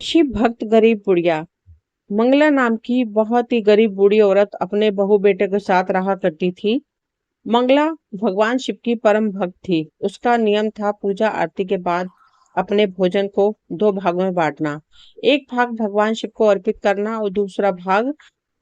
शिव भक्त गरीब बुढ़िया। मंगला नाम की बहुत ही गरीब बूढ़ी औरत अपने बहू बेटे के साथ रहा करती थी। मंगला भगवान शिव की परम भक्त थी। उसका नियम था पूजा आरती के बाद अपने भोजन को दो भागों में बांटना। एक भाग भगवान शिव को अर्पित करना और दूसरा भाग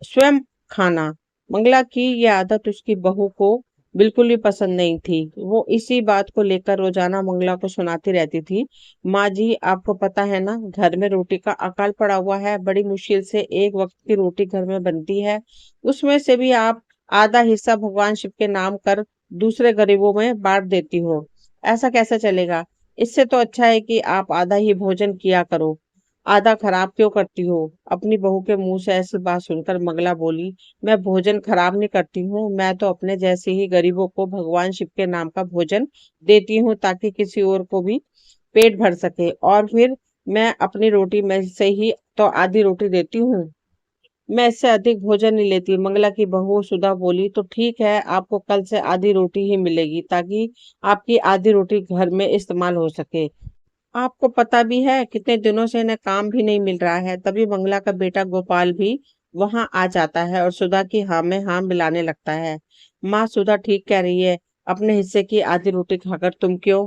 स्वयं खाना। मंगला की यह आदत उसकी बहू को बिल्कुल भी पसंद नहीं थी। वो इसी बात को लेकर रोजाना मंगला को सुनाती रहती थी। माँ जी, आपको पता है ना, घर में रोटी का अकाल पड़ा हुआ है। बड़ी मुश्किल से एक वक्त की रोटी घर में बनती है। उसमें से भी आप आधा हिस्सा भगवान शिव के नाम कर दूसरे गरीबों में बांट देती हो। ऐसा कैसे चलेगा? इससे तो अच्छा है कि आप आधा ही भोजन किया करो। आधा खराब क्यों करती हो? अपनी बहू के मुंह से ऐसी बात सुनकर मंगला बोली, मैं भोजन खराब नहीं करती हूँ। मैं तो अपने जैसे ही गरीबों को भगवान शिव के नाम का भोजन देती हूँ ताकि किसी और को भी पेट भर सके। और फिर मैं अपनी रोटी में से ही तो आधी रोटी देती हूँ। मैं इससे अधिक भोजन नहीं लेती। मंगला की बहू सुधा बोली, तो ठीक है, आपको कल से आधी रोटी ही मिलेगी ताकि आपकी आधी रोटी घर में इस्तेमाल हो सके। आपको पता भी है कितने दिनों से इन्हें काम भी नहीं मिल रहा है। तभी मंगला का बेटा गोपाल भी वहां आ जाता है और सुधा की हाँ में हाँ मिलाने लगता है। माँ, सुधा ठीक कह रही है। अपने हिस्से की आधी रोटी खाकर तुम क्यों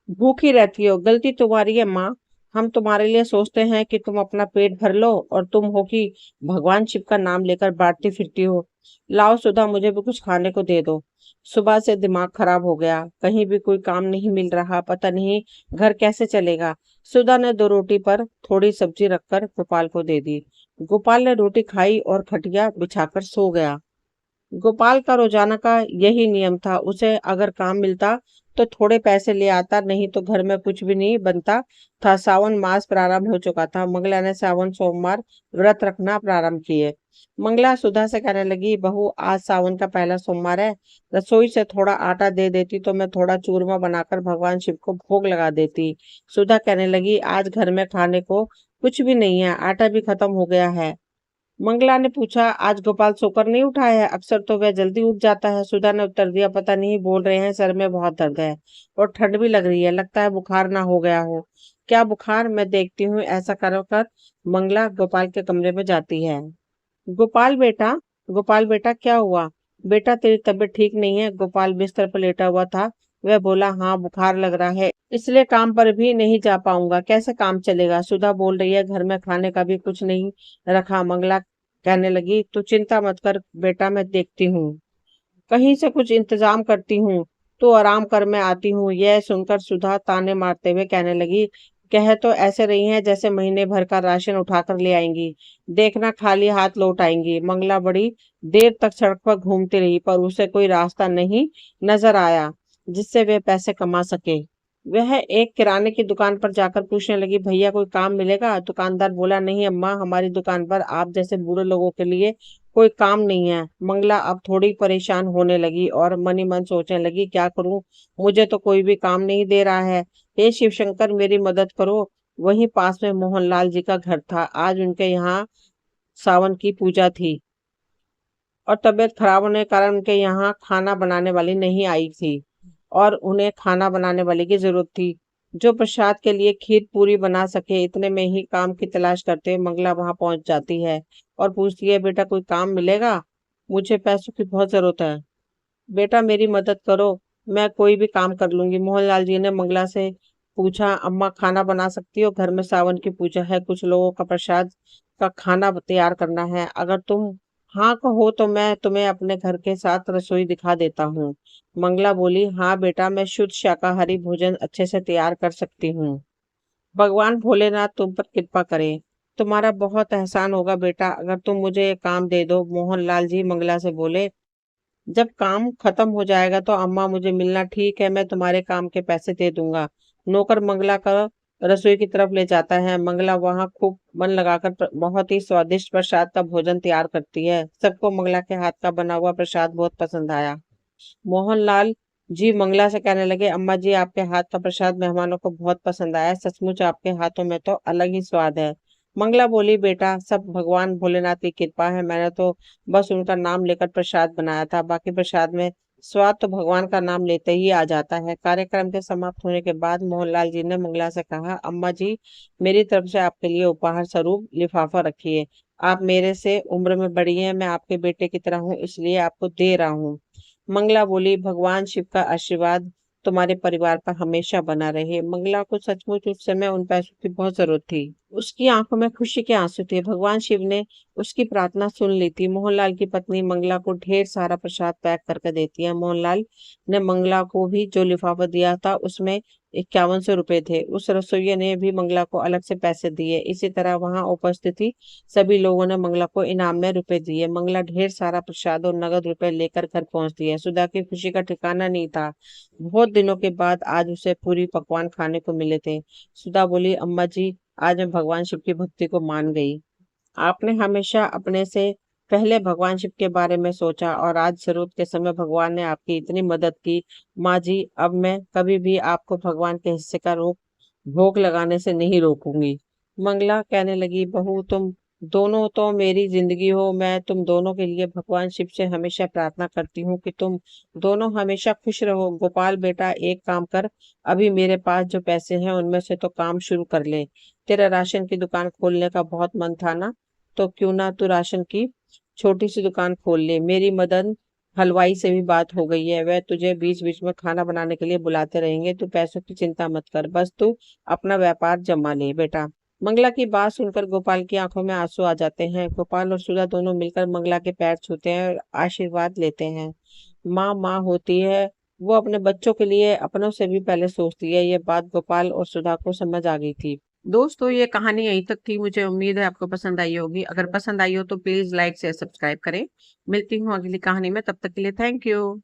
भूखी रहती हो? गलती तुम्हारी है माँ। हम तुम्हारे लिए सोचते हैं कि तुम अपना पेट भर लो और तुम हो कि भगवान शिव का नाम लेकर बांटती फिरती हो। लाओ सुधा, मुझे भी कुछ खाने को दे दो। सुबह से दिमाग खराब हो गया। कहीं भी कोई काम नहीं मिल रहा। पता नहीं घर कैसे चलेगा। सुधा ने दो रोटी पर थोड़ी सब्जी रखकर गोपाल को दे दी। गोपाल ने रोटी खाई और खटिया बिछाकर सो गया। गोपाल का रोजाना का यही नियम था। उसे अगर काम मिलता तो थोड़े पैसे ले आता, नहीं तो घर में कुछ भी नहीं बनता था। सावन मास प्रारंभ हो चुका था। मंगला ने सावन सोमवार व्रत रखना प्रारंभ किए। मंगला सुधा से कहने लगी, बहू, आज सावन का पहला सोमवार है। रसोई से थोड़ा आटा दे देती तो मैं थोड़ा चूरमा बनाकर भगवान शिव को भोग लगा देती। सुधा कहने लगी, आज घर में खाने को कुछ भी नहीं है, आटा भी खत्म हो गया है। मंगला ने पूछा, आज गोपाल सोकर नहीं उठा है? अक्सर तो वह जल्दी उठ जाता है। सुधा ने उत्तर दिया, पता नहीं, बोल रहे हैं सर में बहुत दर्द है और ठंड भी लग रही है। लगता है बुखार ना हो गया हो। क्या बुखार? मैं देखती हूँ। ऐसा कर मंगला गोपाल के कमरे में जाती है। गोपाल बेटा, गोपाल बेटा, क्या हुआ? बेटा, तेरी तबीयत ठीक नहीं है? गोपाल बिस्तर पर लेटा हुआ था। वह बोला, हाँ, बुखार लग रहा है, इसलिए काम पर भी नहीं जा पाऊंगा। कैसे काम चलेगा? सुधा बोल रही है, घर में खाने का भी कुछ नहीं रखा। मंगला कहने लगी, तू चिंता मत कर बेटा, मैं देखती हूँ, कहीं से कुछ इंतजाम करती हूँ। तो आराम कर, मैं आती हूँ। यह सुनकर सुधा ताने मारते हुए कहने लगी, कह तो ऐसे रही हैं जैसे महीने भर का राशन उठाकर ले आएंगी। देखना खाली हाथ लौट आएंगी। मंगला बड़ी देर तक सड़क पर घूमती रही पर उसे कोई रास्ता नहीं नजर आया जिससे वे पैसे कमा सके। वह एक किराने की दुकान पर जाकर पूछने लगी, भैया कोई काम मिलेगा? दुकानदार बोला, नहीं अम्मा, हमारी दुकान पर आप जैसे बूढ़े लोगों के लिए कोई काम नहीं है। मंगला अब थोड़ी परेशान होने लगी और मन ही मन सोचने लगी, क्या करूं, मुझे तो कोई भी काम नहीं दे रहा है। हे शिव शंकर, मेरी मदद करो। वहीं पास में मोहनलाल जी का घर था। आज उनके यहाँ सावन की पूजा थी और तबीयत खराब होने के कारण उनके यहाँ खाना बनाने वाली नहीं आई थी और उन्हें खाना बनाने वाले की जरूरत थी जो प्रसाद के लिए खीर पूरी बना सके। इतने में ही काम की तलाश करते हुए मंगला वहां पहुंच जाती है और पूछती है, बेटा कोई काम मिलेगा? मुझे पैसों की बहुत जरूरत है। बेटा मेरी मदद करो, मैं कोई भी काम कर लूंगी। मोहनलाल जी ने मंगला से पूछा, अम्मा खाना बना सकती हो? घर में सावन की पूजा है, कुछ लोगों का प्रसाद का खाना तैयार करना है। अगर तुम हाँ कहो तो मैं तुम्हें अपने घर के साथ रसोई दिखा देता हूँ। मंगला बोली, हाँ बेटा, मैं शुद्ध शाकाहारी भोजन अच्छे से तैयार कर सकती हूँ। भगवान भोलेनाथ तुम पर कृपा करे। तुम्हारा बहुत एहसान होगा बेटा अगर तुम मुझे ये काम दे दो। मोहनलाल जी मंगला से बोले, जब काम खत्म हो जाएगा तो अम्मा मुझे मिलना। ठीक है, मैं तुम्हारे काम के पैसे दे दूंगा। नौकर मंगला का रसोई की तरफ ले जाता है। मंगला वहां खूब मन लगाकर बहुत ही स्वादिष्ट प्रसाद का भोजन तैयार करती है। सबको मंगला के हाथ का बना हुआ प्रसाद बहुत पसंद आया। मोहनलाल जी मंगला से कहने लगे, अम्मा जी, आपके हाथ का प्रसाद मेहमानों को बहुत पसंद आया। सचमुच आपके हाथों में तो अलग ही स्वाद है। मंगला बोली, बेटा सब भगवान भोलेनाथ की कृपा है। मैंने तो बस उनका नाम लेकर प्रसाद बनाया था, बाकी प्रसाद में स्वाद तो भगवान का नाम लेते ही आ जाता है। कार्यक्रम के समाप्त होने के बाद मोहनलाल जी ने मंगला से कहा, अम्मा जी, मेरी तरफ से आपके लिए उपहार स्वरूप लिफाफा रखिए। आप मेरे से उम्र में बड़ी हैं, मैं आपके बेटे की तरह हूँ, इसलिए आपको दे रहा हूँ। मंगला बोली, भगवान शिव का आशीर्वाद तुम्हारे परिवार पर हमेशा बना रहे। मंगला को सचमुच उस समय उन पैसों की बहुत जरूरत थी। उसकी आंखों में खुशी के आंसू थे। भगवान शिव ने उसकी प्रार्थना सुन ली थी। मोहनलाल की पत्नी मंगला को ढेर सारा प्रसाद पैक करके देती है। मोहनलाल ने मंगला को भी जो लिफाफा दिया था उसमें 5100 रुपए थे। उस रसोइये ने भी मंगला को अलग से पैसे दिए। इसी तरह वहां उपस्थित ही सभी लोगों ने मंगला को इनाम में रुपए दिए। मंगला ढेर सारा प्रसाद और नगद रुपए लेकर घर पहुंचती है। सुधा की खुशी का ठिकाना नहीं था। बहुत दिनों के बाद आज उसे पूरी पकवान खाने को मिले थे। सुधा बोली, अम्मा जी, आज मैं भगवान शिव की भक्ति को मान गई। आपने हमेशा अपने से पहले भगवान शिव के बारे में सोचा और आज जरूरत के समय भगवान ने आपकी इतनी मदद की। माँ जी, अब मैं कभी भी आपको भगवान के हिस्से का भोग लगाने से नहीं रोकूंगी। मंगला कहने लगी, बहू, तुम दोनों तो मेरी जिंदगी हो। मैं तुम दोनों के लिए भगवान शिव से हमेशा प्रार्थना करती हूँ कि तुम दोनों हमेशा खुश रहो। गोपाल बेटा, एक काम कर, अभी मेरे पास जो पैसे हैं उनमें से तो काम शुरू कर ले। तेरा राशन की दुकान खोलने का बहुत मन था ना, तो क्यों ना तू राशन की छोटी सी दुकान खोल ले। मेरी मदन हलवाई से भी बात हो गई है, वह तुझे बीच बीच में खाना बनाने के लिए बुलाते रहेंगे। तू पैसों की चिंता मत कर, बस तू अपना व्यापार जमा ले बेटा। मंगला की बात सुनकर गोपाल की आंखों में आंसू आ जाते हैं। गोपाल और सुधा दोनों मिलकर मंगला के पैर छूते हैं और आशीर्वाद लेते हैं। माँ माँ होती है, वो अपने बच्चों के लिए अपनों से भी पहले सोचती है। ये बात गोपाल और सुधा को समझ आ गई थी। दोस्तों, ये कहानी यहीं तक थी। मुझे उम्मीद है आपको पसंद आई होगी। अगर पसंद आई हो तो प्लीज लाइक शेयर सब्सक्राइब करें। मिलती हूँ अगली कहानी में, तब तक के लिए थैंक यू।